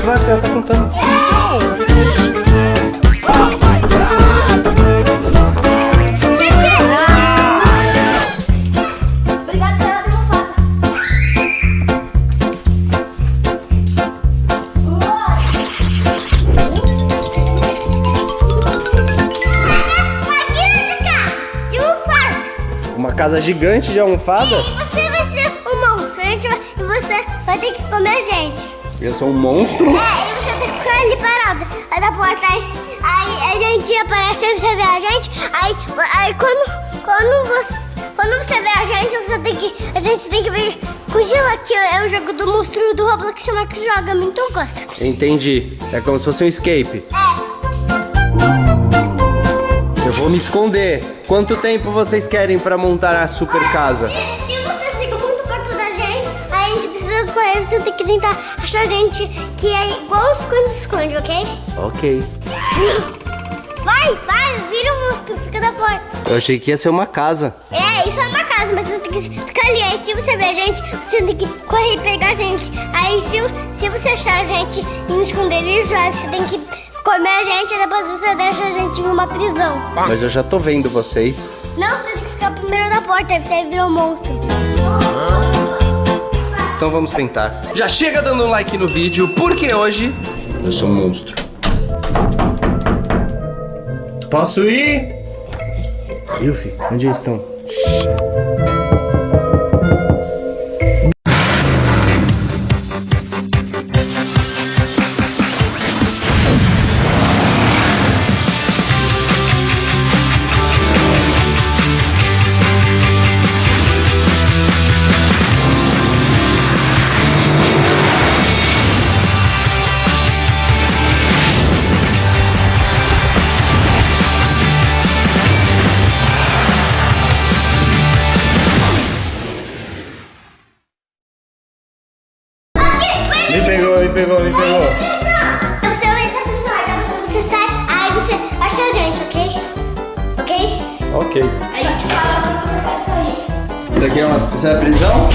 Marcos, ela tá contando. Obrigada pela demonstrada. Uma casa gigante de almofada? Você vai ser um monstro, e você vai ter que comer a gente. Eu sou um monstro? E você tem que ficar ali parado, aí da porta, aí a gente aparece, aí você vê a gente, aí quando você vê a gente a gente tem que vir fugir aqui, é o jogo do monstro do Roblox que o Marcos joga, muito gosta. Entendi, é como se fosse um escape. Eu vou me esconder. Quanto tempo vocês querem pra montar a super casa? Se você chega muito perto da gente, aí a gente precisa correr, você tem que tentar achar a gente que é igual o esconde-esconde, ok? Ok. Vai, vira o monstro, fica da porta. Eu achei que ia ser uma casa. Isso é uma casa, mas você tem que ficar ali. Aí se você ver a gente, você tem que correr e pegar a gente. Aí se você achar a gente em um esconderijo, aí você tem que comer a gente e depois você deixa a gente em uma prisão. Mas eu já tô vendo vocês. Não, você tem que ficar primeiro da porta, aí você vira um monstro. Então vamos tentar. Já chega dando um like no vídeo, porque hoje eu sou um monstro. Posso ir? Yuffie, onde eles estão? Me pegou. Você entra na prisão, aí você sai, aí você acha a gente, ok? Ok? Ok. Aí a gente fala quando você vai sair. Isso aqui é uma... Isso é a prisão?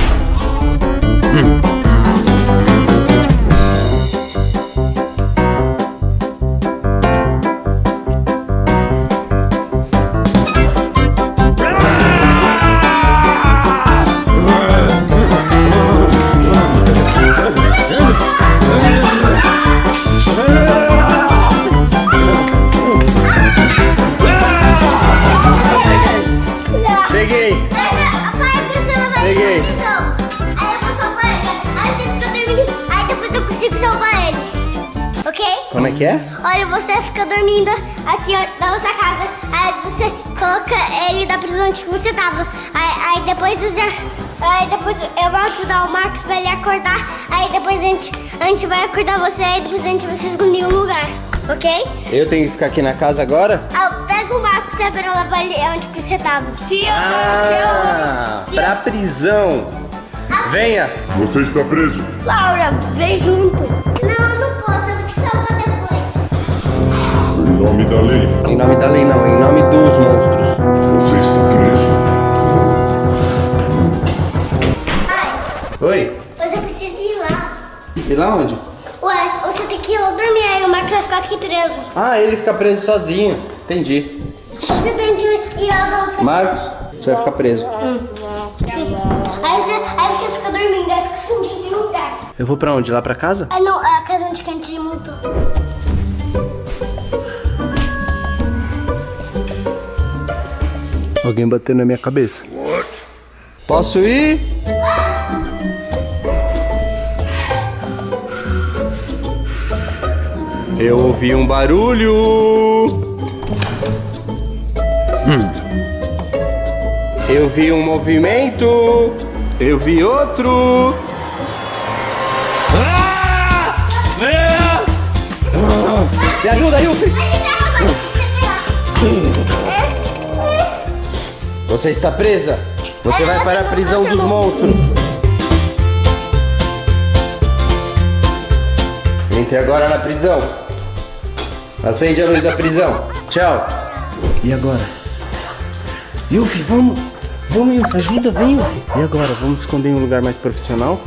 Peguei. Aí eu vou salvar ele. Aí você fica dormindo. Aí depois eu consigo salvar ele. Ok? Como é que é? Olha, você fica dormindo aqui na nossa casa. Aí você coloca ele da prisão onde você tava. Aí depois eu vou ajudar o Marcos pra ele acordar. Aí depois a gente vai acordar você. Aí depois a gente vai se esconder em um lugar. Ok? Eu tenho que ficar aqui na casa agora? Pega o Marcos e agora leva ele onde que você tava. Pra prisão. Venha. Você está preso. Laura, vem junto. Não posso, eu vou te salvar depois. Em nome da lei, Em nome da lei não, em nome dos monstros. você está preso. Oi? Você precisa ir lá. E lá onde? Ué, você tem que ir lá dormir, aí o Marcos vai ficar aqui preso. Ah, ele fica preso sozinho. Entendi. Você tem que ir lá onde você... Marcos, você vai ficar preso. Aí você fica dormindo, aí fica escondido em um lugar. Eu vou pra onde? Lá pra casa? Ah, não, é a casa onde que a gente montou. Alguém bateu na minha cabeça. Posso ir? Eu ouvi um barulho. Eu vi um movimento. Eu vi outro. Me ajuda, Yuffie. Você está presa. Você vai para a prisão dos monstros. Entre agora na prisão. Acende a luz da prisão. Tchau. E agora? Yuffie, vamos. Vamos, Yuffie, ajuda, vem, Yuffie. E agora? Vamos esconder em um lugar mais profissional?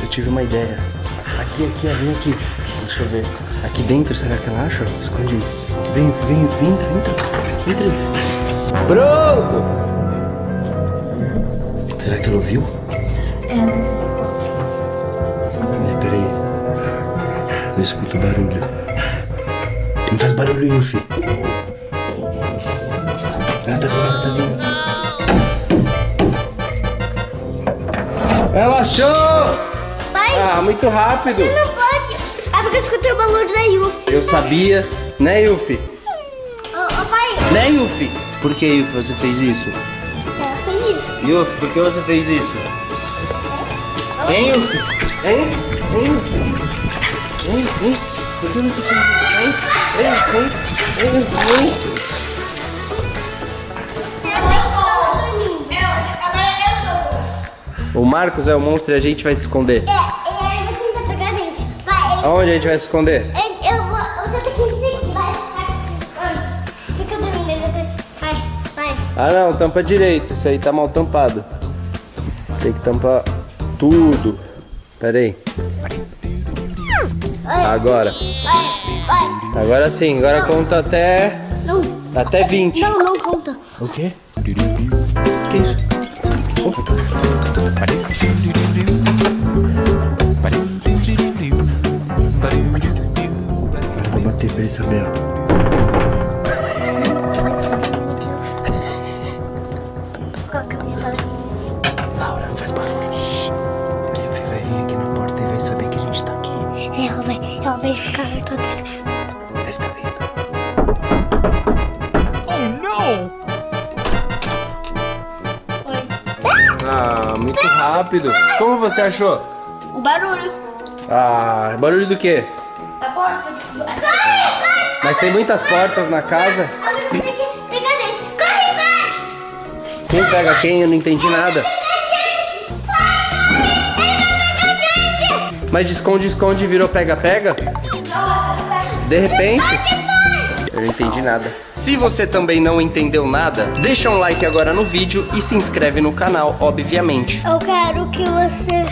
Eu tive uma ideia. Aqui, vem aqui. Deixa eu ver. Aqui dentro, será que ela acha? Esconde aí. Vem, entra. Pronto! Será que ela ouviu? Peraí. Eu escuto barulho. Não faz barulho, Yuffie. Ela tá vindo. Ela achou! Pai, Ah, muito rápido. você não pode. É porque eu escutei o barulho da Yuffie. Eu sabia, né, Yuffie? Ô, pai, Né, Yuffie? Por que, Yuffie, você fez isso? tá feliz. Yuffie, por que você fez isso? Hein, Yuffie? Hein? Por que você fez isso? Hein? O Marcos é o monstro e a gente vai se esconder. É, ele vai tentar pegar a gente. Vai, Aonde a gente vai se esconder? você tem que me seguir. Vai, se esconde. Fica dormindo aí depois. Vai. Ah não, tampa direito. Isso aí tá mal tampado. Tem que tampar tudo. Pera aí. Agora. Vai. Agora sim. Agora conta até Não. 20. Não conta. O quê? Que isso? Agora eu vou bater pra ele saber, ó. Coloca a espada. Laura, não faz barulho. A Yuffie vai vir aqui na porta e vai saber que a gente tá aqui. Ela vai ficar toda. Ele tá vindo. Ah, muito rápido. Como você achou? O barulho. Ah, barulho do quê? A porta. Mas tem muitas portas na casa. Alguém tem que pegar a gente. Corre, vai! Quem pega quem? Eu não entendi nada. Mas de esconde, virou pega-pega? De repente? Eu não entendi nada. Se você também não entendeu nada, deixa um like agora no vídeo e se inscreve no canal, obviamente. Eu quero que você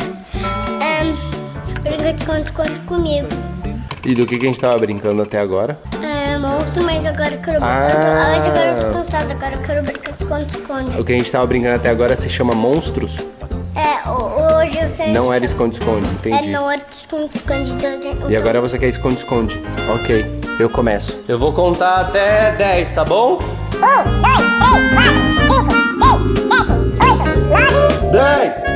brinque de esconde comigo. E do que a gente tava brincando até agora? Monstro, mas agora eu quero. Ah. Agora eu tô cansada, agora eu quero brincar de esconde-esconde. O que a gente tava brincando até agora se chama monstros? Hoje você. Não era esconde-esconde, entendi. Não era de esconde-esconde. E agora você quer esconde-esconde. Ok, eu começo. Eu vou contar até 10, tá bom? 10!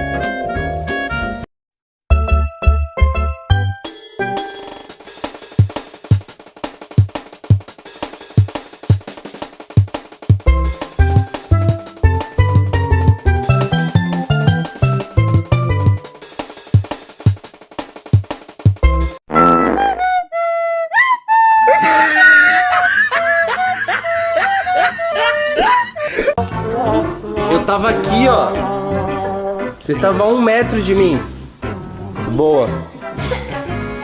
Eu tava aqui, ó. Você estava a 1 metro de mim. Boa.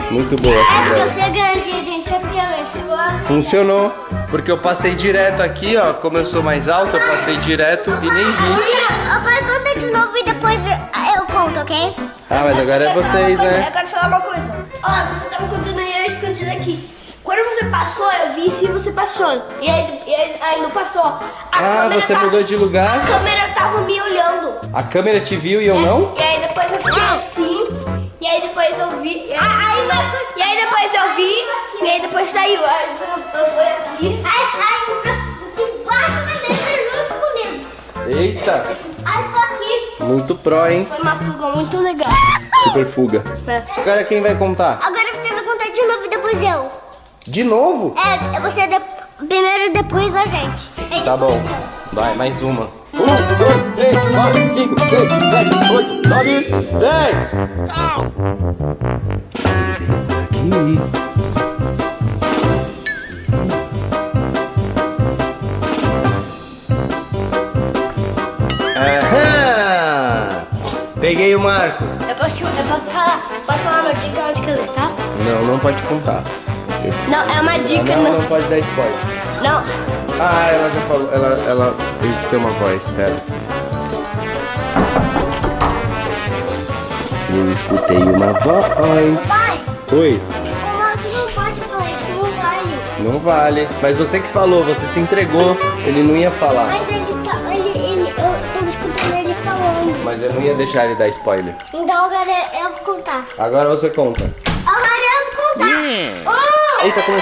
Muito boa essa ideia. Você é grande, gente. É pequeno. Funcionou. Porque eu passei direto aqui, ó. Como eu sou mais alto, eu passei direto e nem vi. Vai contar de novo e depois eu conto, ok? Ah, mas agora é vocês, né? Eu quero falar uma coisa. Ó, você tava contando aí, eu escondi aqui. Quando você passou, eu vi se você passou. E aí não passou. Ah, você mudou de lugar? A câmera tava me olhando. A câmera te viu e eu não? E aí depois eu fiquei assim. E aí depois eu vi. E aí depois eu vi. E aí depois saiu. Aí eu fui aqui. Debaixo da mesa junto comigo. Eita, Aí tô aqui. muito pró, hein? Foi uma fuga muito legal. Super fuga. Agora quem vai contar? Agora você vai contar de novo e depois eu. De novo? Você primeiro e depois a gente. Aí Tá depois bom. eu. Vai, mais uma. 1, 2, 3, 4, 5, 6, 7, 8, 9, 10. Aqui. Aham! Peguei o Marcos. Eu posso falar uma dica onde que ela está? Não pode contar. Não, é uma dica. Não pode dar spoiler. Não. Ah, ela já falou. Ela tem uma voz, espera. Eu escutei uma voz. Pai, Oi, o Marcos não pode falar isso, não vale. não vale. Mas você que falou, você se entregou. Ele não ia falar. Mas eu tô escutando ele falando. Mas eu não ia deixar ele dar spoiler. Então agora eu vou contar. Agora você conta. Agora eu vou contar. Um, Eita, como...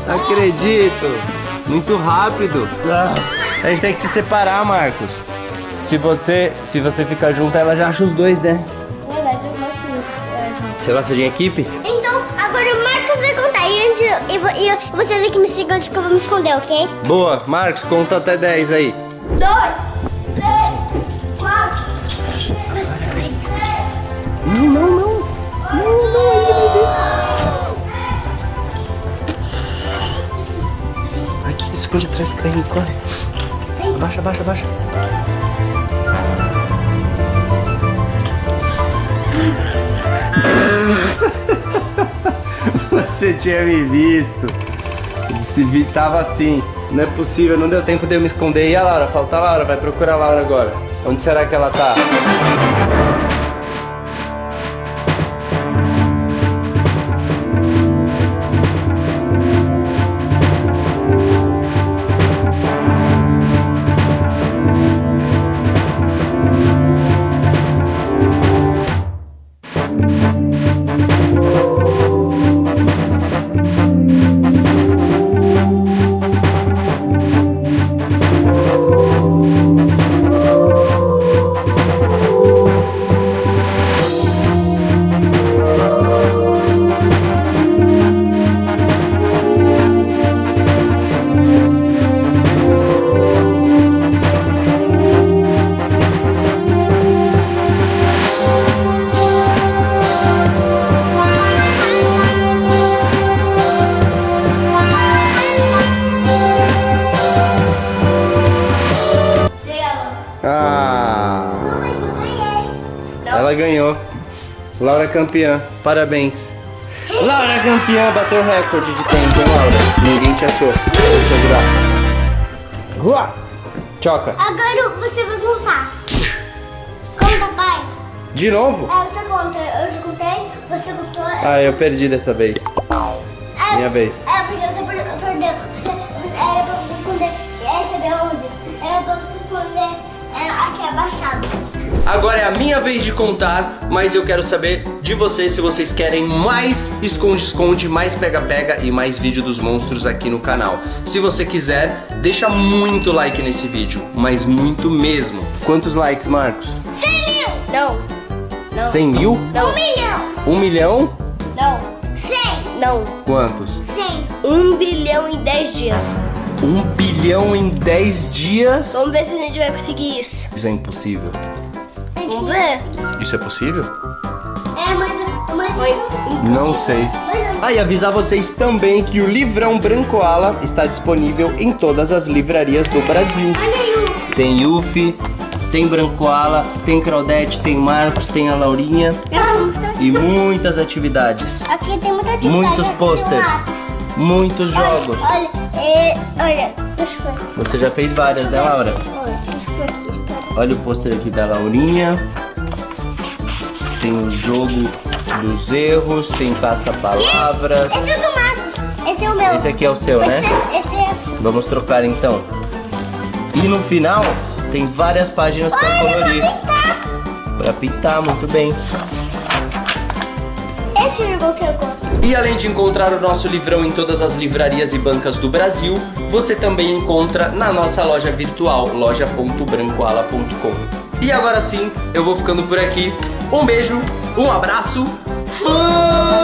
Não acredito! Muito rápido! A gente tem que se separar, Marcos. Se você ficar junto, ela já acha os dois, né? Não, mas eu gosto disso. Você gosta de equipe? então, agora o Marcos vai contar. E você vê que me siga onde que eu vou me esconder, ok? Boa, Marcos, conta até 10 aí. 2, 3, 4. Não. Aqui, esconde atrás do carrinho, corre. Abaixa. Você tinha me visto. Tava assim. Não é possível, não deu tempo de eu me esconder. E a Laura? Falta a Laura, vai procurar a Laura agora. Onde será que ela tá? Ela ganhou. Laura campeã. Parabéns. Laura campeã. Bateu recorde de tempo, hein, Laura? Ninguém te achou. Deixa eu ajudar. Rua. Choca. Agora você vai contar. Conta, pai. De novo? Você conta. Eu já contei, você contou. Ah, eu perdi dessa vez. Minha vez. Porque você perdeu. Era pra você esconder. Sabe onde? Era pra você esconder aqui abaixado. Agora é a minha vez de contar, mas eu quero saber de vocês se vocês querem mais esconde-esconde, mais pega-pega e mais vídeo dos monstros aqui no canal. Se você quiser, deixa muito like nesse vídeo, mas muito mesmo. Quantos likes, Marcos? 100 mil! Não. 100 mil? Não. 1 milhão! 1 milhão? Não. 100! Não. Quantos? 100! 1 bilhão em 10 dias. 1 bilhão em 10 dias? Vamos ver se a gente vai conseguir isso. Isso é impossível. Vamos ver. Isso é possível? Mas Não sei. Ah, e avisar vocês também que o livrão Brancoala está disponível em todas as livrarias do Brasil. olha aí o... Tem Yuffie, tem Brancoala, tem Claudete, tem Marcos, tem a Laurinha e muitas atividades. Aqui tem muita atividade. Muitos posters, muitos jogos. Olha, deixa eu ver. Você já fez várias, né, Laura? Olha, deixa eu ver aqui. Olha o pôster aqui da Laurinha. Tem o jogo dos erros, tem caça-palavras. Esse é do Marcos. Esse é o meu. Esse aqui é o seu, né? Esse é... Vamos trocar então. E no final tem várias páginas para colorir. Para pintar, muito bem. Esse jogo que eu gosto. E além de encontrar o nosso livrão em todas as livrarias e bancas do Brasil, você também encontra na nossa loja virtual, loja.brancoala.com. E agora sim, eu vou ficando por aqui. Um beijo, um abraço. Fui!